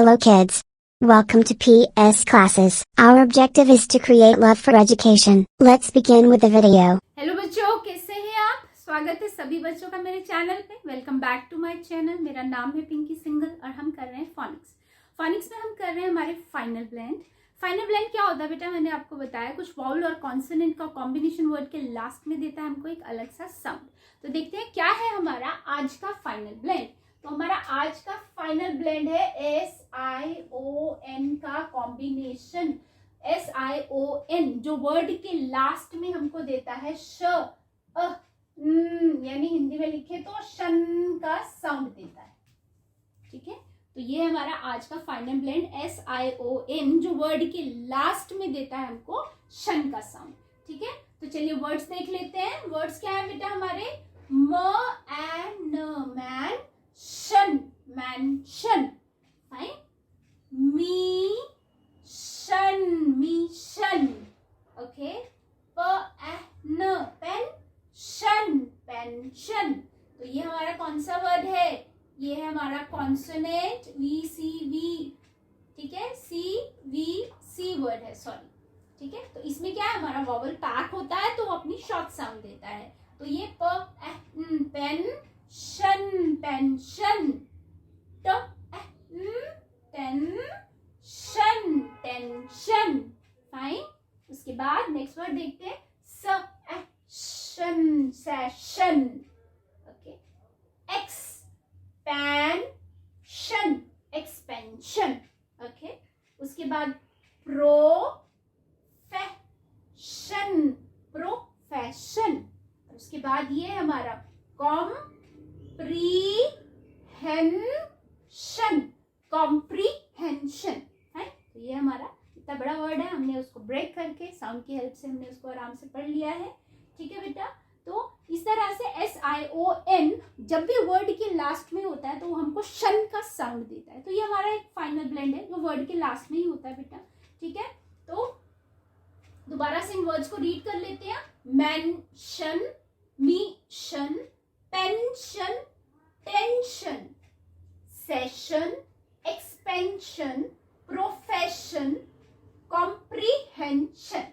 Hello kids. Welcome to PS classes. Our objective is to create love for education. Let's begin with the video. Hello बच्चों, कैसे हैं आप? स्वागत है सभी बच्चों का मेरे चैनल पे। Welcome back to my channel. मेरा नाम है पिंकी सिंगल और हम कर रहे हैं फोनिक्स। फोनिक्स में हम कर रहे हैं हमारे फाइनल ब्लेंड। फाइनल ब्लेंड क्या होता है बेटा? मैंने आपको बताया, कुछ वाउल और कॉन्सोनेंट का कॉम्बिनेशन वर्ड के लास्ट में देता है हमको एक अलग सा साउंड। तो देखते हैं क्या है हमारा आज का फाइनल ब्लेंड। तो हमारा आज का फाइनल ब्लेंड है SION का कॉम्बिनेशन। SION जो वर्ड के लास्ट में हमको देता है श यानी हिंदी में लिखे तो शन का साउंड देता है। ठीक है, तो ये हमारा आज का फाइनल ब्लेंड SION जो वर्ड के लास्ट में देता है हमको शन का साउंड। ठीक है, तो चलिए वर्ड्स देख लेते हैं। वर्ड्स क्या है बेटा हमारे? म एंड मैन शन, मैंशन। फाइन। मी शन, मीशन। ओके। प न पेन शन, पेंशन। तो ये हमारा कौन सा वर्ड है? ये है हमारा कॉन्सोनेंट VCV। ठीक है, CVC वर्ड है, सॉरी। ठीक है, तो इसमें क्या है, हमारा वॉवल पैक होता है तो वो अपनी शॉर्ट साउंड देता है। तो ये पेन शन, पेंशन। Tension, tension. फाइन। उसके बाद नेक्स्ट वर्ड देखते हैं session, session. Okay. Expansion, expansion. Okay. उसके बाद प्रोफेशन, प्रोफेशन। उसके बाद ये है हमारा कॉम्प्रीहेंशन, कॉम्प्रीहेंशन है। तो ये हमारा इतना बड़ा वर्ड है, हमने उसको ब्रेक करके साउंड की हेल्प से हमने उसको आराम से पढ़ लिया है। ठीक है बेटा, तो इस तरह से SION जब भी वर्ड के लास्ट में होता है तो वो हमको शन का साउंड देता है। तो ये हमारा एक फाइनल ब्लेंड है जो वर्ड के लास्ट में ही होता है बेटा। ठीक है, तो दोबारा से इन वर्ड्स को रीड कर लेते हैं। Mention, mission, pension, tension, session, expansion, profession, comprehension.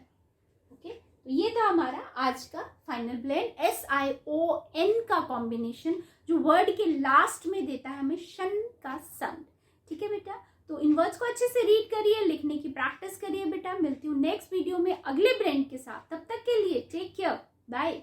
Okay, तो ये था हमारा आज का फाइनल ब्लेंड SION का कॉम्बिनेशन जो वर्ड के लास्ट में देता है हमें शन का साउंड। ठीक है बेटा, तो इन वर्ड्स को अच्छे से रीड करिए, लिखने की प्रैक्टिस करिए बेटा। मिलती हूँ नेक्स्ट वीडियो में अगले ब्लेंड के साथ। तब तक के लिए टेक केयर, बाय।